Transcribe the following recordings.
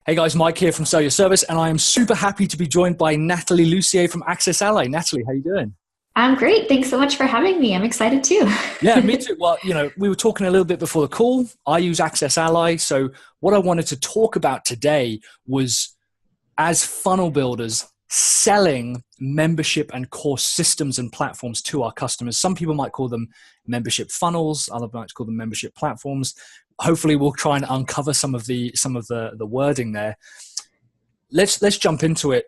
Hey guys, Mike here from Sell Your Service, and I am super happy to be joined by Nathalie Lussier from AccessAlly. Nathalie, how you doing? I'm great. Thanks so much for having me. I'm excited too. Yeah, me too. Well, we were talking a little bit before the call. I use AccessAlly. So what I wanted to talk about today was, as funnel builders, selling membership and course systems and platforms to our customers. Some people might call them membership funnels. Others might call them membership platforms. Hopefully we'll try and uncover some of the wording there. Let's jump into it.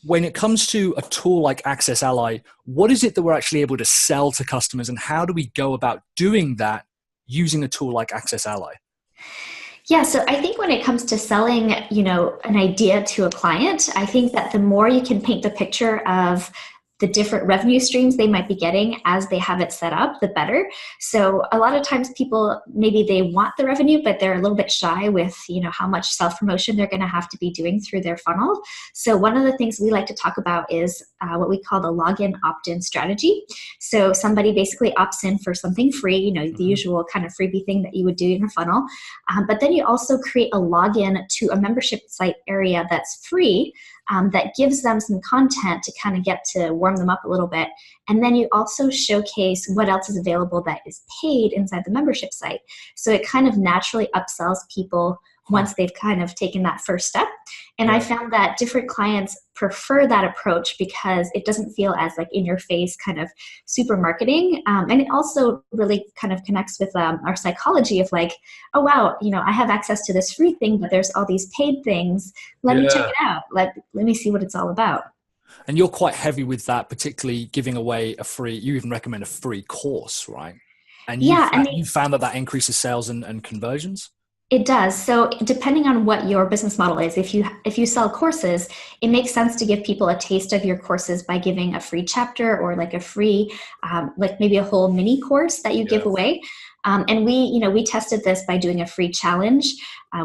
When it comes to a tool like AccessAlly, what is it that we're actually able to sell to customers, and how do we go about doing that using a tool like AccessAlly? Yeah, so I think when it comes to selling, an idea to a client, I think that the more you can paint the picture of the different revenue streams they might be getting as they have it set up, the better. So a lot of times people, maybe they want the revenue, but they're a little bit shy with, how much self-promotion they're going to have to be doing through their funnel. So one of the things we like to talk about is what we call the login opt-in strategy. So somebody basically opts in for something free, the usual kind of freebie thing that you would do in a funnel. But then you also create a login to a membership site area that's free, that gives them some content to kind of get to warm them up a little bit. And then you also showcase what else is available that is paid inside the membership site. So it kind of naturally upsells people once they've kind of taken that first step. And I found that different clients prefer that approach because it doesn't feel as like in your face kind of super marketing. And it also really kind of connects with our psychology of like, oh, wow, I have access to this free thing, but there's all these paid things. Let me check it out. Let me see what it's all about. And you're quite heavy with that, particularly giving away you even recommend a free course, right? And you found that increases sales and conversions? It does. So depending on what your business model is, if you sell courses, it makes sense to give people a taste of your courses by giving a free chapter or like a free, like maybe a whole mini course that you give away. And we tested this by doing a free challenge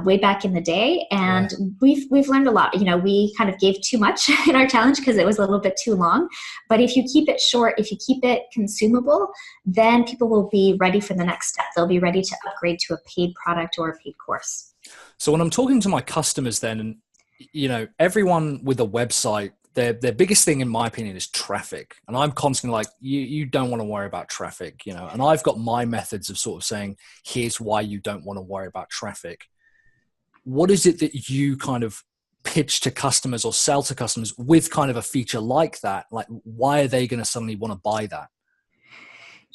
way back in the day, and we've learned a lot. We kind of gave too much in our challenge because it was a little bit too long. But if you keep it short, if you keep it consumable, then people will be ready for the next step. They'll be ready to upgrade to a paid product or a paid course. So when I'm talking to my customers, then, everyone with a website, their biggest thing, in my opinion, is traffic. And I'm constantly like, you don't want to worry about traffic, and I've got my methods of sort of saying, here's why you don't want to worry about traffic. What is it that you kind of pitch to customers or sell to customers with kind of a feature like that? Like, why are they going to suddenly want to buy that?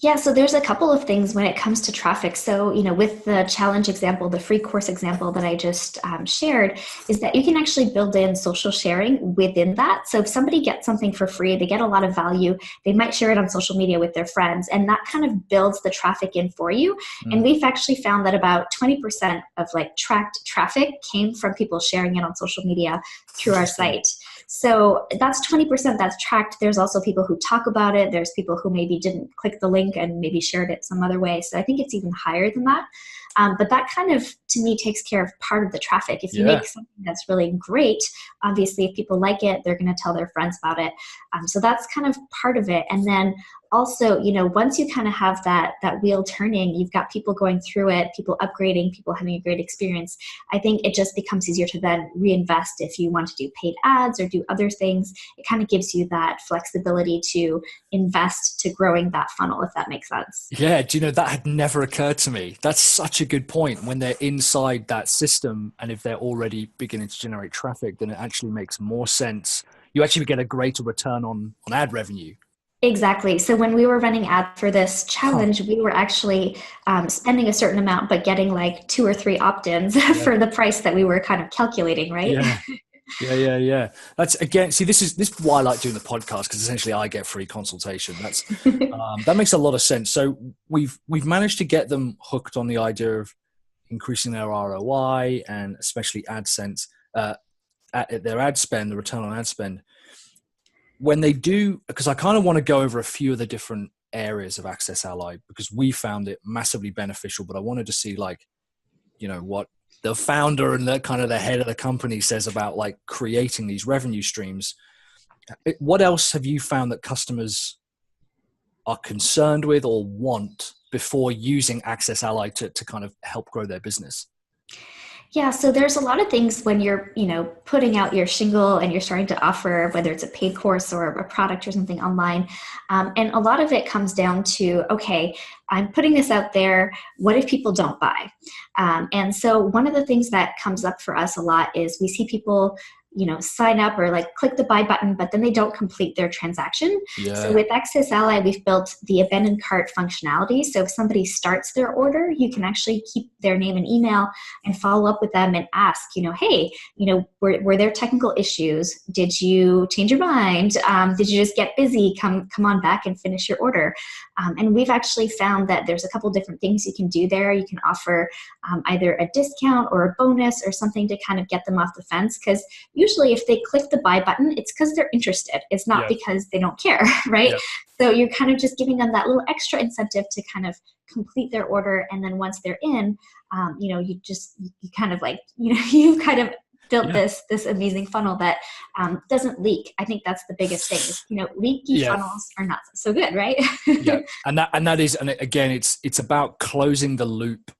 Yeah, so there's a couple of things when it comes to traffic. So, with the challenge example, the free course example that I just shared, is that you can actually build in social sharing within that. So if somebody gets something for free, they get a lot of value, they might share it on social media with their friends, and that kind of builds the traffic in for you. And we've actually found that about 20% of like tracked traffic came from people sharing it on social media through our site. So that's 20% that's tracked. There's also people who talk about it. There's people who maybe didn't click the link and maybe shared it some other way. So I think it's even higher than that. But that kind of, to me, takes care of part of the traffic. If you make something that's really great, obviously if people like it, they're going to tell their friends about it. So that's kind of part of it. And then also, once you kind of have that wheel turning, you've got people going through it, people upgrading, people having a great experience. I think it just becomes easier to then reinvest if you want to do paid ads or do other things. It kind of gives you that flexibility to invest to growing that funnel, if that makes sense. Yeah, that had never occurred to me. That's such a good point. When they're inside that system and if they're already beginning to generate traffic, then it actually makes more sense. You actually get a greater return on ad revenue. Exactly. So when we were running ads for this challenge, we were actually spending a certain amount, but getting like 2 or 3 opt-ins for the price that we were kind of calculating, right? Yeah. That's, again, see, this is why I like doing the podcast, because essentially I get free consultation. That's that makes a lot of sense. So we've managed to get them hooked on the idea of increasing their ROI and especially AdSense, their ad spend, the return on ad spend. When they do, because I kind of want to go over a few of the different areas of AccessAlly because we found it massively beneficial, but I wanted to see what the founder and the kind of the head of the company says about like creating these revenue streams. What else have you found that customers are concerned with or want before using AccessAlly to kind of help grow their business? Yeah, so there's a lot of things when you're, putting out your shingle and you're starting to offer, whether it's a paid course or a product or something online. And a lot of it comes down to, okay, I'm putting this out there. What if people don't buy? And so one of the things that comes up for us a lot is we see people sign up or like click the buy button, but then they don't complete their transaction. Yeah. So with AccessAlly, we've built the abandoned cart functionality. So if somebody starts their order, you can actually keep their name and email and follow up with them and ask, hey, were there technical issues? Did you change your mind? Did you just get busy? Come on back and finish your order. And we've actually found that there's a couple different things you can do there. You can offer either a discount or a bonus or something to kind of get them off the fence, because usually if they click the buy button, it's because they're interested. It's not because they don't care, right? So you're kind of just giving them that little extra incentive to kind of complete their order. And then once they're in, you kind of like, you've kind of built this amazing funnel that doesn't leak. I think that's the biggest thing is, leaky funnels are not so good, right? And again, it's about closing the loop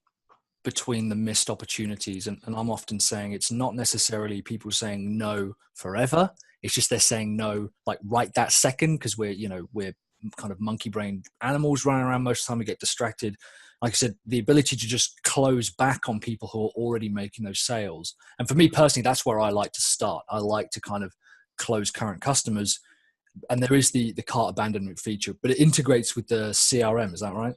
between the missed opportunities. And I'm often saying it's not necessarily people saying no forever. It's just they're saying no, like right that second, because we're kind of monkey brained animals running around most of the time. We get distracted. Like I said, the ability to just close back on people who are already making those sales. And for me personally, that's where I like to start. I like to kind of close current customers. And there is the cart abandonment feature, but it integrates with the CRM. Is that right?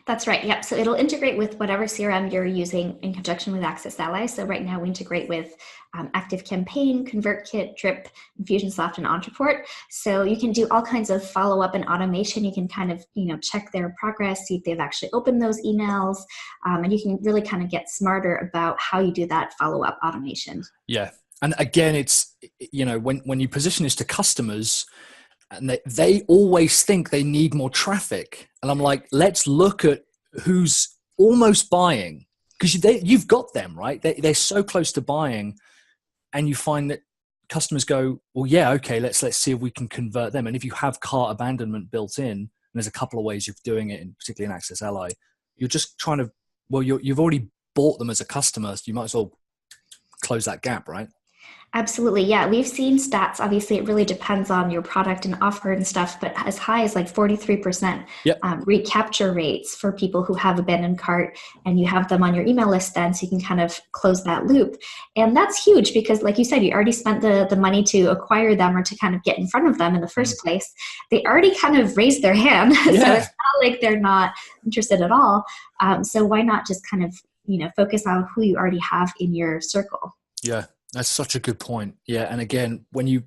That's right. Yep. So it'll integrate with whatever CRM you're using in conjunction with AccessAlly. So right now we integrate with ActiveCampaign, ConvertKit, Drip, Infusionsoft, and Ontraport. So you can do all kinds of follow-up and automation. You can kind of, check their progress, see if they've actually opened those emails, and you can really kind of get smarter about how you do that follow-up automation. Yeah. And again, it's, when you position this to customers, and they always think they need more traffic. And I'm like, let's look at who's almost buying, because you've got them, right? They're so close to buying, and you find that customers go, well, yeah, okay, let's see if we can convert them. And if you have cart abandonment built in, and there's a couple of ways of doing it, particularly in AccessAlly, you're just trying to, you've already bought them as a customer, so you might as well close that gap, right? Absolutely. Yeah. We've seen stats. Obviously, it really depends on your product and offer and stuff, but as high as like 43% recapture rates for people who have abandoned cart, and you have them on your email list then, so you can kind of close that loop. And that's huge because, like you said, you already spent the money to acquire them or to kind of get in front of them in the first place. They already kind of raised their hand. So it's not like they're not interested at all. So why not just kind of, focus on who you already have in your circle? Yeah. That's such a good point. Yeah. And again, when you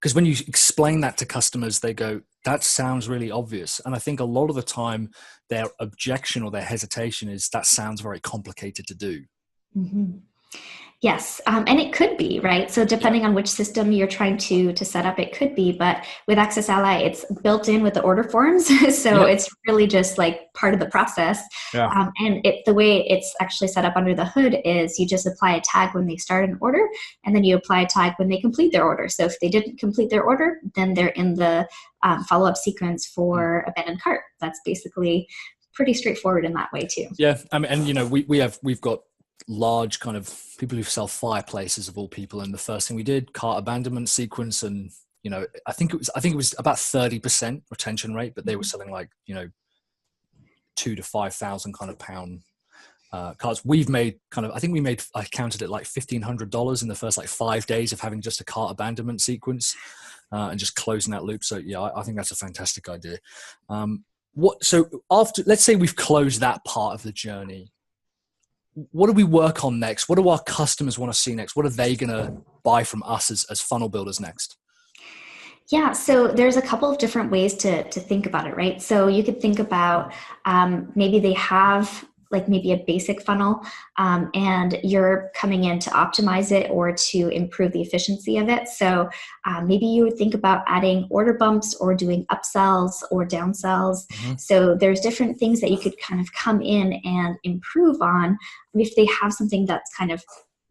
explain that to customers, they go, that sounds really obvious. And I think a lot of the time their objection or their hesitation is that sounds very complicated to do. Mm-hmm. Yes. And it could be, right? So depending on which system you're trying to set up, it could be, but with AccessAlly, it's built in with the order forms. So it's really just like part of the process. Yeah. And the way it's actually set up under the hood is you just apply a tag when they start an order, and then you apply a tag when they complete their order. So if they didn't complete their order, then they're in the follow-up sequence for abandoned cart. That's basically pretty straightforward in that way too. Yeah. I mean, and we've got large kind of people who sell fireplaces of all people, and the first thing we did, cart abandonment sequence, and I think it was about 30% retention rate, but they were selling like $2,000 to $5,000 kind of pound carts. We've made I counted it like $1,500 in the first like 5 days of having just a cart abandonment sequence and just closing that loop. So yeah, I think that's a fantastic idea. So after, let's say we've closed that part of the journey, what do we work on next? What do our customers want to see next? What are they going to buy from us as funnel builders next? Yeah, so there's a couple of different ways to think about it, right? So you could think about maybe they have like maybe a basic funnel and you're coming in to optimize it or to improve the efficiency of it. So maybe you would think about adding order bumps or doing upsells or downsells. Mm-hmm. So there's different things that you could kind of come in and improve on if they have something that's kind of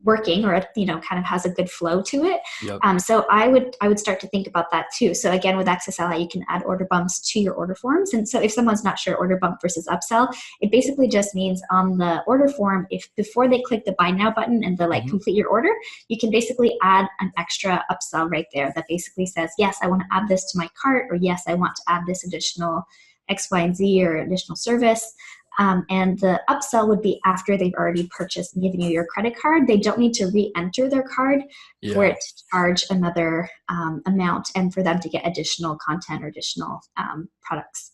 working, or kind of has a good flow to it. Yep. So I would start to think about that too. So again, with AccessAlly, you can add order bumps to your order forms. And so if someone's not sure order bump versus upsell, it basically just means on the order form, if before they click the buy now button and the complete your order, you can basically add an extra upsell right there that basically says, yes, I want to add this to my cart, or yes, I want to add this additional X, Y, and Z or additional service. And the upsell would be after they've already purchased and given you your credit card. They don't need to re-enter their card for it to charge another amount and for them to get additional content or additional products.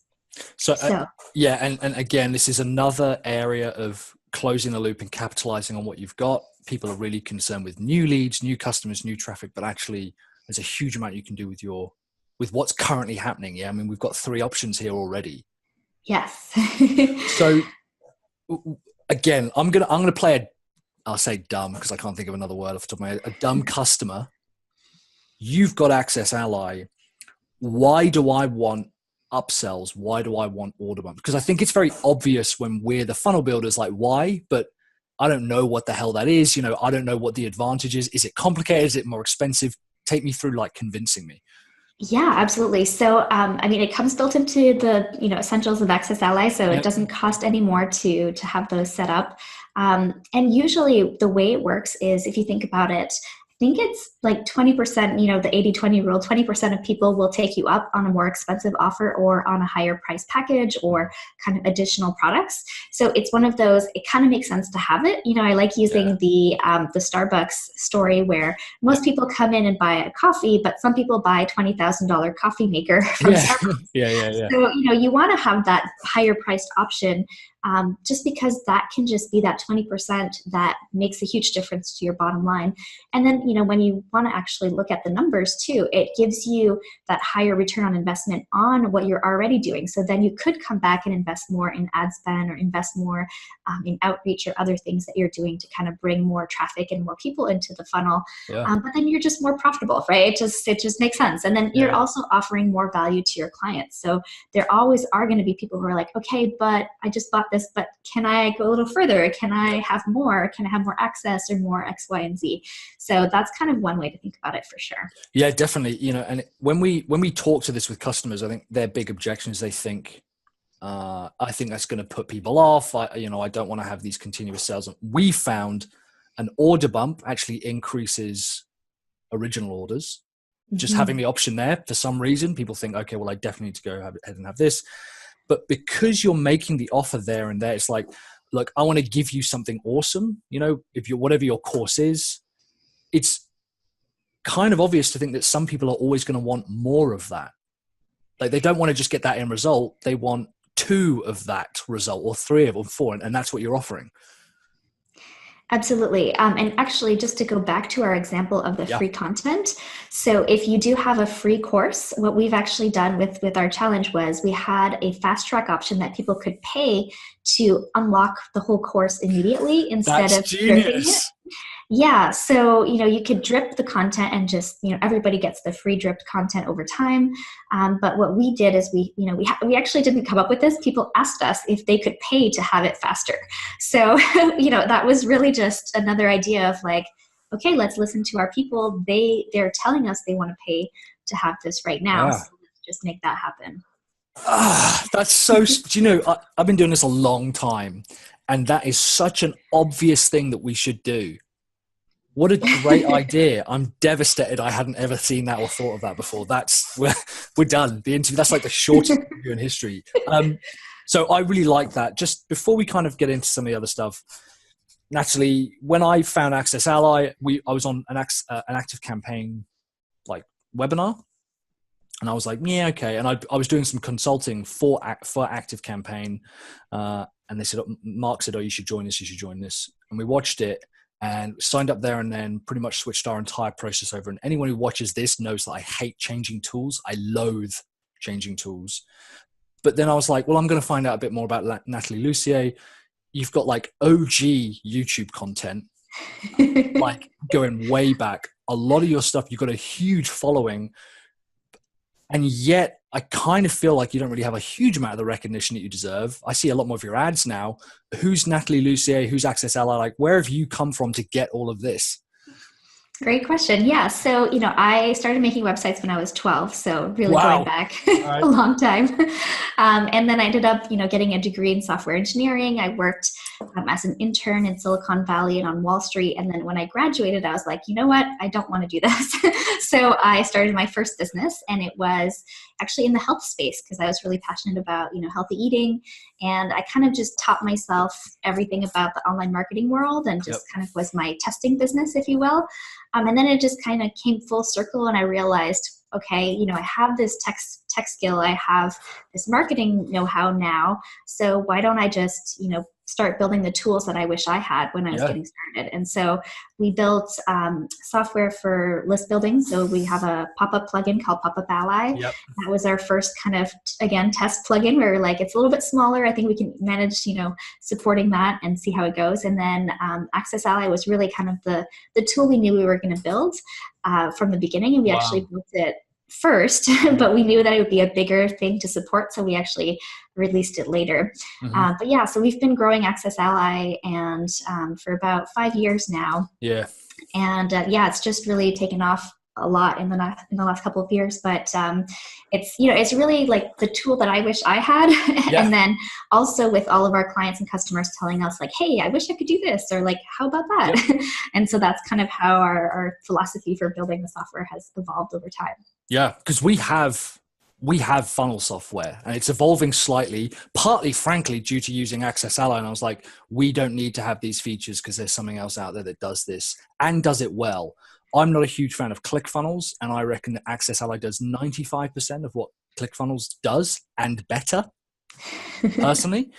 So and again, this is another area of closing the loop and capitalizing on what you've got. People are really concerned with new leads, new customers, new traffic, but actually there's a huge amount you can do with what's currently happening. Yeah, I mean, we've got 3 options here already. Yes. So again, I'm gonna play I'll say dumb because I can't think of another word off the top of my head. A dumb customer. You've got AccessAlly. Why do I want upsells? Why do I want order bumps? Because I think it's very obvious when we're the funnel builders, like why, but I don't know what the hell that is. I don't know what the advantage is. Is it complicated? Is it more expensive? Take me through convincing me. Yeah, absolutely. So, it comes built into the, essentials of AccessAlly, so it doesn't cost any more to have those set up. And usually the way it works is, if you think about it, I think it's like 20%, the 80-20 rule, 20% of people will take you up on a more expensive offer or on a higher price package or kind of additional products. So it's one of those, it kind of makes sense to have it. I like using the Starbucks story where most people come in and buy a coffee, but some people buy $20,000 coffee maker from Starbucks. Yeah. So, you want to have that higher priced option. Just because that can just be that 20% that makes a huge difference to your bottom line. And then, when you want to actually look at the numbers too, it gives you that higher return on investment on what you're already doing. So then you could come back and invest more in ad spend or invest more in outreach or other things that you're doing to kind of bring more traffic and more people into the funnel. But then you're just more profitable, right? It just makes sense. And then you're also offering more value to your clients. So there always are going to be people who are like, okay, but I just bought this, but can I go a little further? Can I have more? Can I have more access or more X, Y, and Z? So that's kind of one way to think about it for sure. Yeah, definitely. And when we talk to this with customers, I think their big objection is they think, I think that's going to put people off. I don't want to have these continuous sales. We found an order bump actually increases original orders. Just having the option there, for some reason, people think, okay, well, I definitely need to go ahead and have this. But because you're making the offer there and there, it's like, look, I want to give you something awesome. If you're whatever your course is, it's kind of obvious to think that some people are always going to want more of that. Like they don't want to just get that end result. They want 2 of that result or 3 of them, 4. And that's what you're offering. Absolutely. And actually, just to go back to our example of the free content. So if you do have a free course, what we've actually done with our challenge was we had a fast track option that people could pay to unlock the whole course immediately instead of dripping it. Yeah. So, you could drip the content and just, everybody gets the free dripped content over time. But what we did is we actually didn't come up with this. People asked us if they could pay to have it faster. So, that was really just another idea of like, okay, let's listen to our people. They're telling us they want to pay to have this right now. Yeah. So let's just make that happen. That's so, I've been doing this a long time, and that is such an obvious thing that we should do. What a great idea. I'm devastated I hadn't ever seen that or thought of that before. We're done. The interview, that's like the shortest interview in history. So I really like that. Just before we kind of get into some of the other stuff, Nathalie, when I found AccessAlly, I was on an active campaign webinar, and I was like, yeah, okay. And I was doing some consulting for active campaign, and they said, Mark said, oh, you should join this. And we watched it and signed up there, and then pretty much switched our entire process over. And anyone who watches this knows that I hate changing tools. I loathe changing tools. But then I was like, well, I'm going to find out a bit more about Nathalie Lussier. You've got OG YouTube content, going way back. A lot of your stuff, you've got a huge following. And yet I kind of feel like you don't really have a huge amount of the recognition that you deserve. I see a lot more of your ads now. Who's Nathalie Lussier? Who's AccessAlly? Like, where have you come from to get all of this? Great question. Yeah. So, I started making websites when I was 12. So really Wow. going back Right. a long time. And then I ended up, getting a degree in software engineering. I worked as an intern in Silicon Valley and on Wall Street. And then when I graduated, I was like, you know what? I don't want to do this. So I started my first business, and it was actually in the health space because I was really passionate about, healthy eating. And I kind of just taught myself everything about the online marketing world and just kind of was my testing business, if you will. And then it just kind of came full circle, and I realized, okay, I have this tech skill, I have this marketing know-how now. So why don't I just, start building the tools that I wish I had when I was getting started? And so we built software for list building. So we have a pop-up plugin called Pop-up Ally. Yep. That was our first kind of, again, test plugin where like it's a little bit smaller. I think we can manage, supporting that and see how it goes. And then AccessAlly was really kind of the tool we knew we were going to build from the beginning. And we actually built it first, but we knew that it would be a bigger thing to support. So we actually released it later. But yeah, so we've been growing AccessAlly and for about 5 years now. Yeah. And it's just really taken off a lot in the last couple of years, but it's really like the tool that I wish I had. And then also with all of our clients and customers telling us like, hey, I wish I could do this, or like, how about that? And so that's kind of how our philosophy for building the software has evolved over time. Yeah, because we have funnel software, and it's evolving slightly, partly frankly due to using AccessAlly. And I was like, we don't need to have these features because there's something else out there that does this and does it well. I'm not a huge fan of ClickFunnels, and I reckon that AccessAlly does 95% of what ClickFunnels does and better, personally.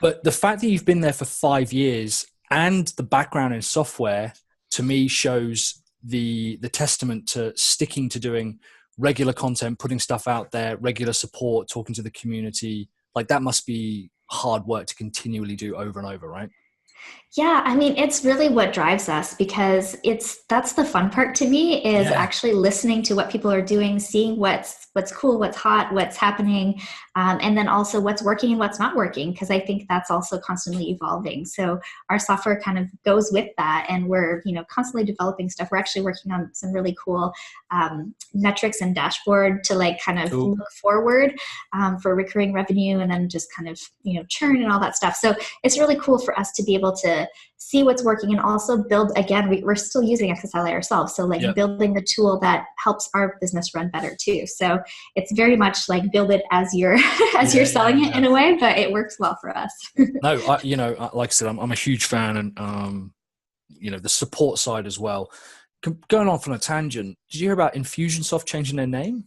But the fact that you've been there for 5 years and the background in software, to me, shows the testament to sticking to doing regular content, putting stuff out there, regular support, talking to the community. Like, that must be hard work to continually do over and over, right? Yeah, I mean, it's really what drives us, because that's the fun part to me is actually listening to what people are doing, seeing what's cool, what's hot, what's happening, and then also what's working and what's not working, because I think that's also constantly evolving. So our software kind of goes with that, and we're constantly developing stuff. We're actually working on some really cool metrics and dashboard to like kind of look forward for recurring revenue, and then just kind of churn and all that stuff. So it's really cool for us to be able to see what's working and also build, again, we're still using AccessAlly ourselves. So like building the tool that helps our business run better too. So it's very much like build it as you're, you're selling it in a way, but it works well for us. No, like I said, I'm a huge fan, and, the support side as well. Going off on a tangent, did you hear about Infusionsoft changing their name?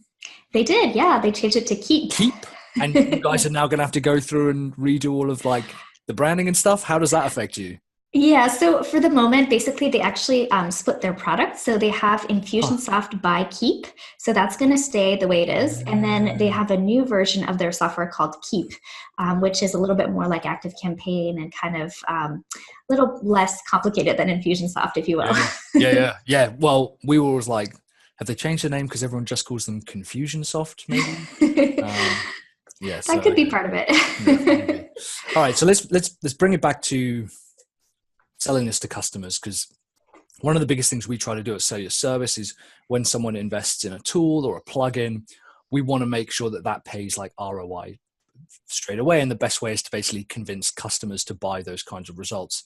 They did. Yeah. They changed it to Keep. And you guys are now going to have to go through and redo all of like the branding and stuff. How does that affect you? Yeah, so for the moment, basically, they actually split their products. So they have Infusionsoft by Keep. So that's going to stay the way it is. And then they have a new version of their software called Keep, which is a little bit more like ActiveCampaign and kind of a little less complicated than Infusionsoft, if you will. Yeah. Well, we were always like, have they changed the name because everyone just calls them Confusionsoft, maybe? That could be part of it. Yeah, all right, so let's bring it back to selling this to customers, because one of the biggest things we try to do at Sell Your Service is when someone invests in a tool or a plugin, we want to make sure that pays like ROI straight away. And the best way is to basically convince customers to buy those kinds of results.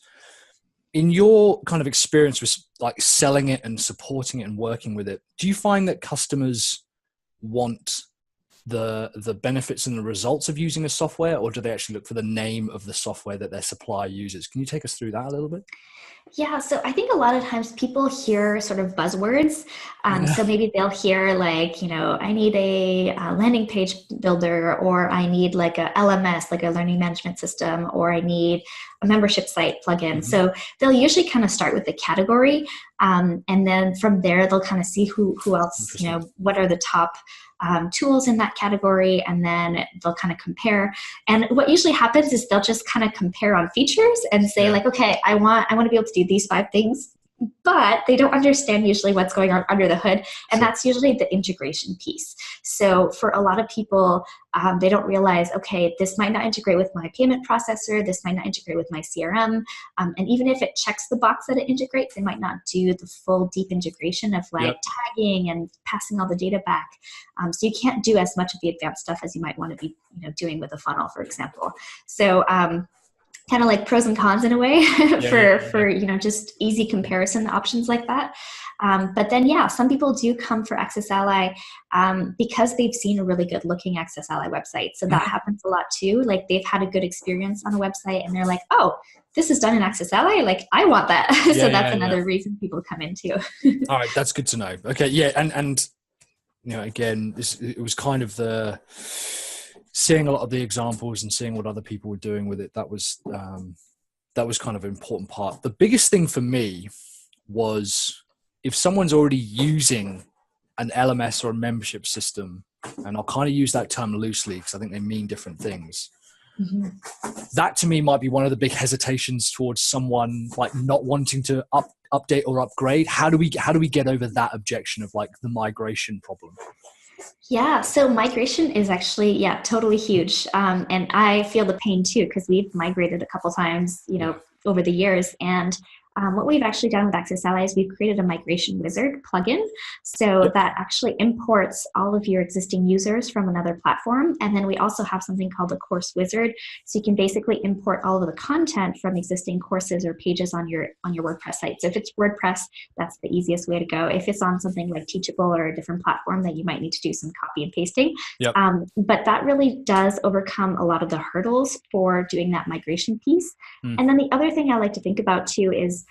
In your kind of experience with like selling it and supporting it and working with it, do you find that customers want the benefits and the results of using a software, or do they actually look for the name of the software that their supplier uses? Can you take us through that a little bit? Yeah, so I think a lot of times people hear sort of buzzwords. So maybe they'll hear like, I need a landing page builder, or I need like a LMS, like a learning management system, or I need a membership site plugin. So they'll usually kind of start with the category. And then from there, they'll kind of see who else, what are the top tools in that category, and then they'll kind of compare. And what usually happens is they'll just kind of compare on features and say like, okay, I want to be able to do these 5 things. but they don't understand usually what's going on under the hood. And Sure. that's usually the integration piece. So for a lot of people, they don't realize, okay, this might not integrate with my payment processor. This might not integrate with my CRM. And even if it checks the box that it integrates, they might not do the full deep integration of like tagging and passing all the data back. So you can't do as much of the advanced stuff as you might want to be, doing with a funnel, for example. So, kind of like pros and cons in a way for just easy comparison options like that. But then, some people do come for AccessAlly because they've seen a really good looking AccessAlly website. So that happens a lot too. Like they've had a good experience on a website and they're like, oh, this is done in AccessAlly. Like I want that. So that's another reason people come in too. All right. That's good to know. Okay. Yeah. And again, it was kind of seeing a lot of the examples and seeing what other people were doing with it. That was kind of an important part. The biggest thing for me was if someone's already using an LMS or a membership system, and I'll kind of use that term loosely because I think they mean different things. Mm-hmm. That to me might be one of the big hesitations towards someone like not wanting to update or upgrade. How do we get over that objection of like the migration problem? Yeah, so migration is actually, totally huge. And I feel the pain too, because we've migrated a couple times, over the years. And what we've actually done with AccessAlly is we've created a migration wizard plugin. So that actually imports all of your existing users from another platform. And then we also have something called the course wizard. So you can basically import all of the content from existing courses or pages on your WordPress site. So if it's WordPress, that's the easiest way to go. If it's on something like Teachable or a different platform, that you might need to do some copy and pasting. But that really does overcome a lot of the hurdles for doing that migration piece. And then the other thing I like to think about too is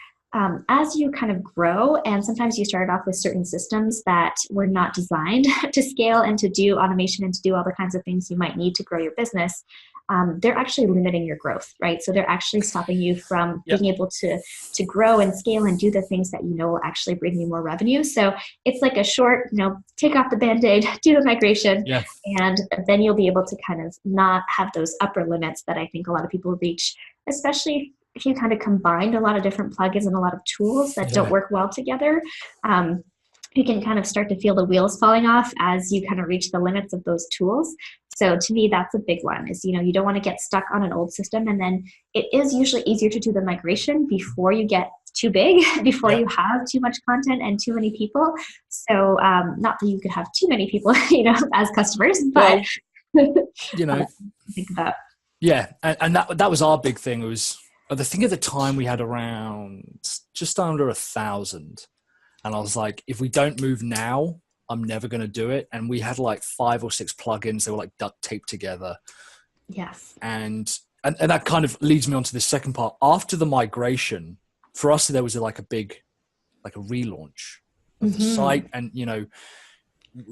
as you kind of grow, and sometimes you started off with certain systems that were not designed to scale and to do automation and to do all the kinds of things you might need to grow your business, they're actually limiting your growth, right? So they're actually stopping you from being able to grow and scale and do the things that will actually bring you more revenue. So it's like a short, take off the Band-Aid, do the migration, and then you'll be able to kind of not have those upper limits that I think a lot of people reach, especially if you kind of combined a lot of different plugins and a lot of tools that don't work well together. You can kind of start to feel the wheels falling off as you kind of reach the limits of those tools. So to me, that's a big one is, you don't want to get stuck on an old system. And then it is usually easier to do the migration before you get too big, before you have too much content and too many people. So not that you could have too many people, as customers, but think about. Yeah. And that was our big thing. It was, I think at the time we had around just under 1,000. And I was like, if we don't move now, I'm never going to do it. And we had like 5 or 6 plugins. They were like duct taped together. Yes. And that kind of leads me on to the second part. After the migration, for us, there was a relaunch of the site. And,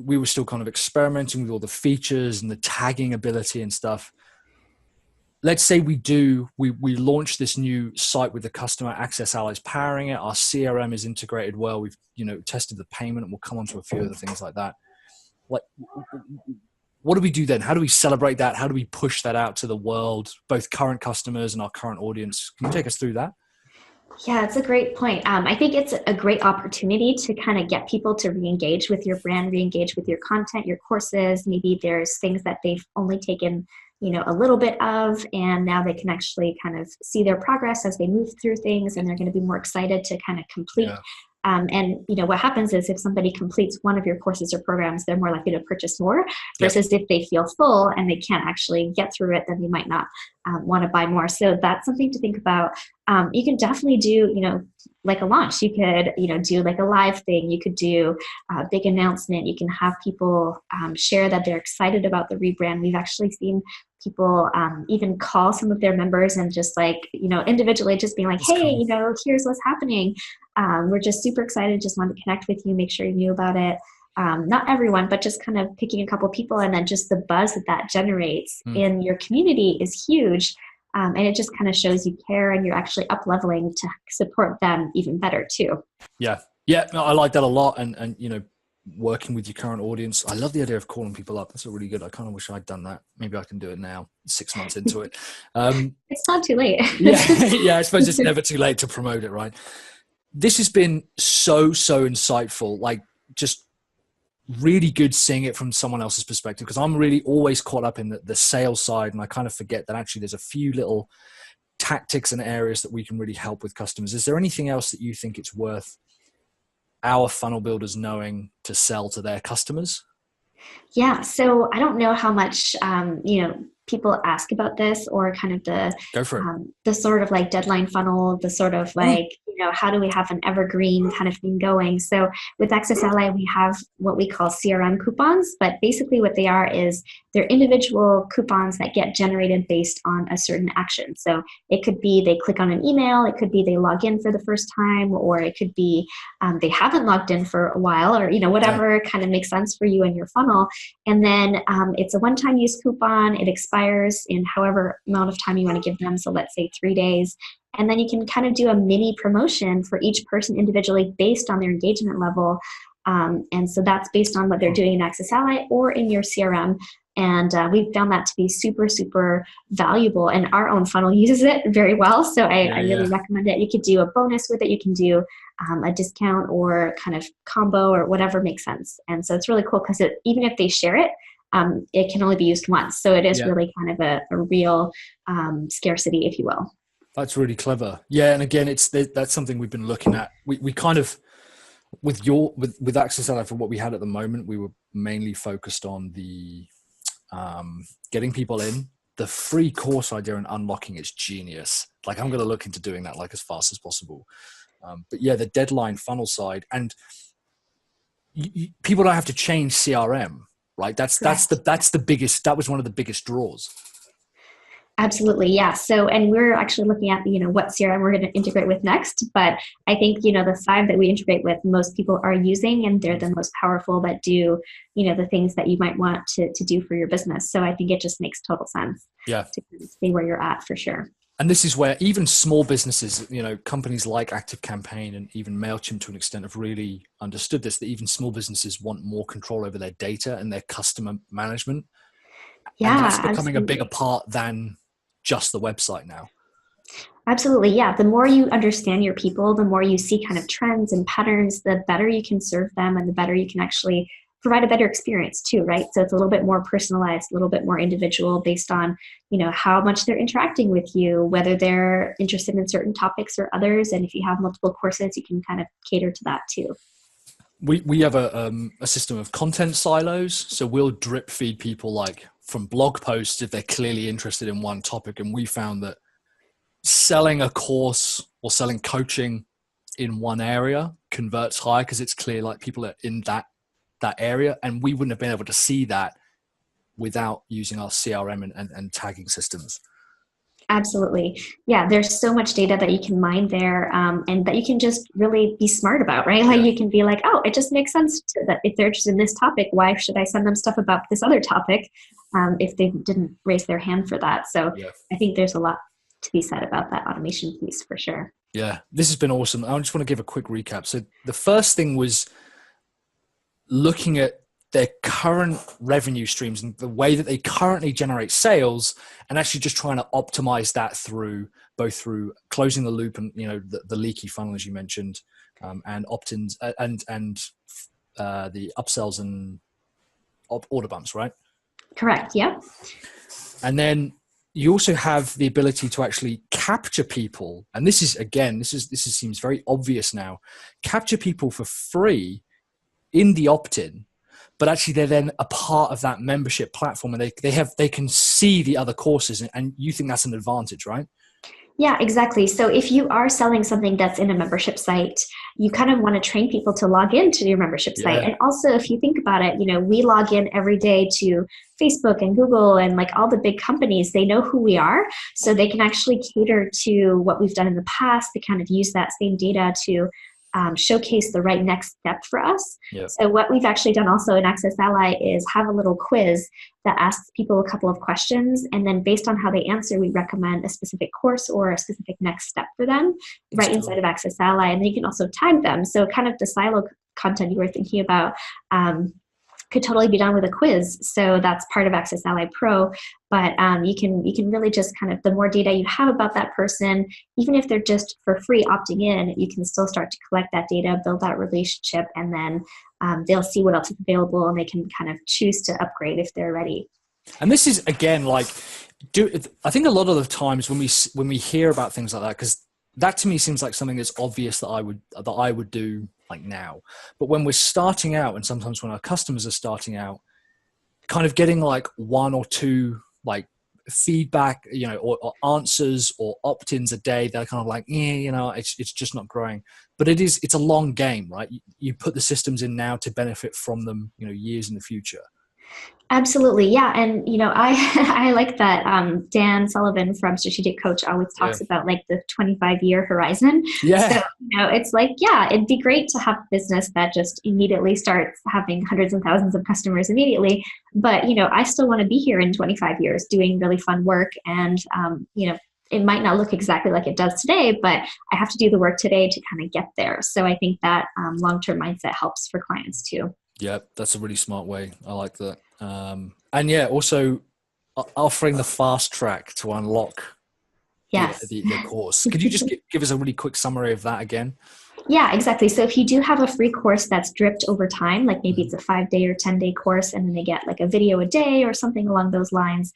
we were still kind of experimenting with all the features and the tagging ability and stuff. Let's say we launch this new site with the customer, AccessAlly is powering it. Our CRM is integrated well. We've, tested the payment, and we'll come on to a few other things like that. Like, what do we do then? How do we celebrate that? How do we push that out to the world, both current customers and our current audience? Can you take us through that? Yeah, it's a great point. I think it's a great opportunity to kind of get people to re-engage with your brand, re-engage with your content, your courses. Maybe there's things that they've only taken a little bit of, and now they can actually kind of see their progress as they move through things, and they're going to be more excited to kind of complete. And what happens is if somebody completes one of your courses or programs, they're more likely to purchase more versus if they feel full and they can't actually get through it, then they might not want to buy more. So that's something to think about. You can definitely do, like a launch. You could, do like a live thing. You could do a big announcement. You can have people share that they're excited about the rebrand. We've actually seen people even call some of their members and just like, individually just being like, hey, here's what's happening. We're just super excited. Just wanted to connect with you, make sure you knew about it. Not everyone, but just kind of picking a couple people, and then just the buzz that generates in your community is huge. And it just kind of shows you care, and you're actually up leveling to support them even better too. Yeah. No, I like that a lot. And working with your current audience. I love the idea of calling people up. That's a really good. I kind of wish I'd done that. Maybe I can do it now, 6 months into it. It's not too late. yeah. I suppose it's never too late to promote it, right? this has been so insightful. Like, just really good seeing it from someone else's perspective, because I'm really always caught up in the sales side, and I kind of forget that actually there's a few little tactics and areas that we can really help with customers. Is there anything else that you think it's worth our funnel builders knowing to sell to their customers? Yeah. So I don't know how much, people ask about this, or kind of Go for it. the sort of like deadline funnel, the sort of like, how do we have an evergreen kind of thing going? So with AccessAlly, we have what we call CRM coupons, but basically what they are is they're individual coupons that get generated based on a certain action. So it could be they click on an email, it could be they log in for the first time, or it could be they haven't logged in for a while, or whatever kind of makes sense for you and your funnel. And then it's a one-time use coupon. It expires in however amount of time you want to give them. So let's say 3 days. And then you can kind of do a mini promotion for each person individually based on their engagement level. And so that's based on what they're doing in AccessAlly or in your CRM. And we've found that to be super valuable. And our own funnel uses it very well. So I really recommend it. You could do a bonus with it. You can do a discount or kind of combo or whatever makes sense. And so it's really cool because even if they share it, it can only be used once. So it is really kind of a real scarcity, if you will. That's really clever. Yeah. And again, that's something we've been looking at. We kind of, with AccessAlly, for what we had at the moment, we were mainly focused on the getting people in. The free course idea and unlocking is genius. Like, I'm going to look into doing that like as fast as possible. But yeah, the deadline funnel side, and people don't have to change CRM, right? That's the biggest. That was one of the biggest draws. Absolutely. Yeah. So, and we're actually looking at, what CRM we're going to integrate with next. But I think, the 5 that we integrate with, most people are using, and they're the most powerful that do, the things that you might want to do for your business. So I think it just makes total sense to see where you're at, for sure. And this is where even small businesses, companies like ActiveCampaign and even MailChimp to an extent have really understood this, that even small businesses want more control over their data and their customer management. Yeah. And that's becoming a bigger part than just the website now. Absolutely. Yeah. The more you understand your people, the more you see kind of trends and patterns, the better you can serve them, and the better you can actually provide a better experience too, right? So it's a little bit more personalized, a little bit more individual based on, how much they're interacting with you, whether they're interested in certain topics or others. And if you have multiple courses, you can kind of cater to that too. We have a system of content silos. So we'll drip feed people like from blog posts if they're clearly interested in one topic. And we found that selling a course or selling coaching in one area converts higher because it's clear like people are in that area. And we wouldn't have been able to see that without using our CRM and tagging systems. Absolutely. Yeah, there's so much data that you can mine there, and that you can just really be smart about, right? Like you can be like, oh, it just makes sense that if they're interested in this topic, why should I send them stuff about this other topic if they didn't raise their hand for that? So I think there's a lot to be said about that automation piece for sure. Yeah, this has been awesome. I just want to give a quick recap. So the first thing was looking at their current revenue streams and the way that they currently generate sales, and actually just trying to optimize that through closing the loop and the leaky funnel, as you mentioned, and opt-ins and the upsells and order bumps, right? Correct. Yeah. And then you also have the ability to actually capture people, and this seems very obvious now. Capture people for free in the opt-in. But actually they're then a part of that membership platform, and they can see the other courses, and you think that's an advantage, right? Yeah, exactly. So if you are selling something that's in a membership site, you kind of want to train people to log into your membership site. And also, if you think about it, we log in every day to Facebook and Google and like all the big companies. They know who we are, so they can actually cater to what we've done in the past. They kind of use that same data to showcase the right next step for us. Yep. So what we've actually done also in AccessAlly is have a little quiz that asks people a couple of questions, and then based on how they answer, we recommend a specific course or a specific next step for them inside of AccessAlly. And then you can also tag them. So kind of the silo content you were thinking about, could totally be done with a quiz. So that's part of AccessAlly Pro. But you can really just kind of, the more data you have about that person, even if they're just for free opting in, you can still start to collect that data, build that relationship, and then they'll see what else is available and they can kind of choose to upgrade if they're ready. And this is, again, like, I think a lot of the times when we hear about things like that, because that to me seems like something that's obvious that I would do like now. But when we're starting out, and sometimes when our customers are starting out, kind of getting like one or two like feedback, or answers or opt-ins a day, they're kind of like, it's just not growing. But it's a long game, right? You put the systems in now to benefit from them, years in the future. Absolutely. Yeah. And, I like that Dan Sullivan from Strategic Coach always talks about like the 25-year horizon. Yeah. So, it's like, it'd be great to have a business that just immediately starts having hundreds and thousands of customers immediately. But, I still want to be here in 25 years doing really fun work. And, it might not look exactly like it does today, but I have to do the work today to kind of get there. So I think that long-term mindset helps for clients too. Yeah, that's a really smart way. I like that. And yeah, also offering the fast track to unlock the course. Could you just give us a really quick summary of that again? Yeah, exactly. So if you do have a free course that's dripped over time, like maybe it's a 5-day or 10-day course, and then they get like a video a day or something along those lines,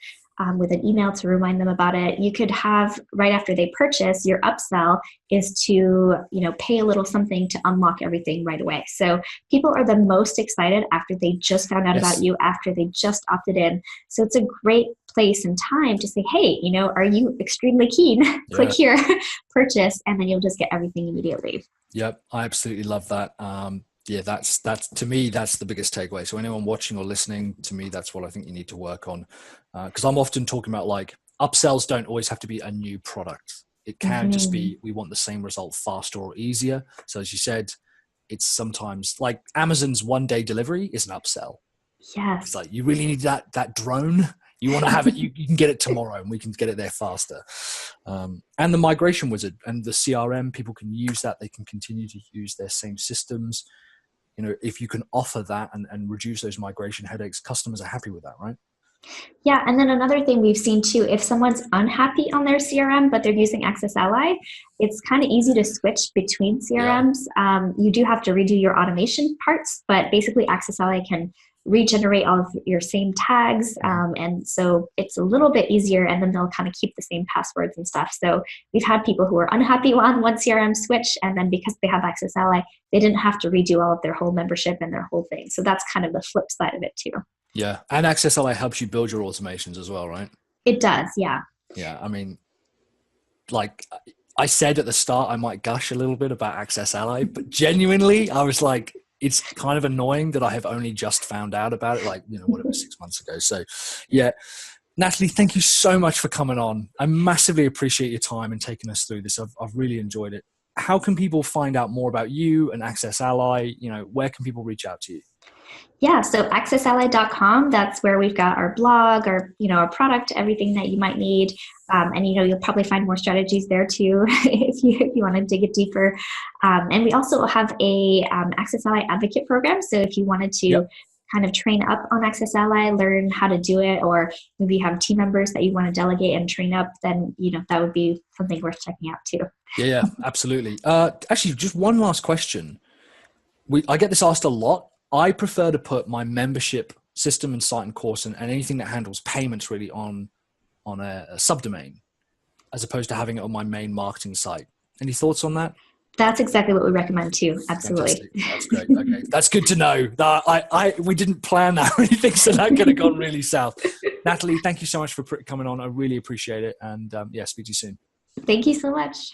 with an email to remind them about it, you could have right after they purchase, your upsell is to, pay a little something to unlock everything right away. So people are the most excited after they just found out about you, after they just opted in. So it's a great place and time to say, hey, are you extremely keen? Click here, purchase, and then you'll just get everything immediately. Yep. I absolutely love that. That's to me, that's the biggest takeaway. So anyone watching or listening, to me, that's what I think you need to work on. Because I'm often talking about like upsells don't always have to be a new product. It can just be, we want the same result faster or easier. So as you said, it's sometimes like Amazon's 1-day delivery is an upsell. Yes. It's like, you really need that drone. You want to have it, you can get it tomorrow and we can get it there faster. And the migration wizard and the CRM, people can use that. They can continue to use their same systems. If you can offer that and reduce those migration headaches, customers are happy with that, right? Yeah. And then another thing we've seen too, if someone's unhappy on their CRM, but they're using AccessAlly, it's kind of easy to switch between CRMs. Yeah. You do have to redo your automation parts, but basically AccessAlly can regenerate all of your same tags. And so it's a little bit easier, and then they'll kind of keep the same passwords and stuff. So we've had people who are unhappy on one CRM switch, and then because they have AccessAlly, they didn't have to redo all of their whole membership and their whole thing. So that's kind of the flip side of it too. Yeah. And AccessAlly helps you build your automations as well, right? It does. Yeah. Yeah. I mean, like I said at the start, I might gush a little bit about AccessAlly, but genuinely I was like, it's kind of annoying that I have only just found out about it, like, whatever, 6 months ago. So yeah, Nathalie, thank you so much for coming on. I massively appreciate your time and taking us through this. I've really enjoyed it. How can people find out more about you and AccessAlly? Where can people reach out to you? Yeah, so accessally.com, that's where we've got our blog, our product, everything that you might need. And, you'll probably find more strategies there too, if you want to dig it deeper. And we also have a AccessAlly advocate program. So if you wanted to kind of train up on AccessAlly, learn how to do it, or maybe you have team members that you want to delegate and train up, then, that would be something worth checking out too. Yeah, absolutely. Actually, just one last question. I get this asked a lot. I prefer to put my membership system and site and course and anything that handles payments really on a subdomain, as opposed to having it on my main marketing site. Any thoughts on that? That's exactly what we recommend too. Absolutely. Fantastic. That's great. Okay. That's good to know. We didn't plan that or anything, so that could have gone really south. Nathalie, thank you so much for coming on. I really appreciate it. And speak to you soon. Thank you so much.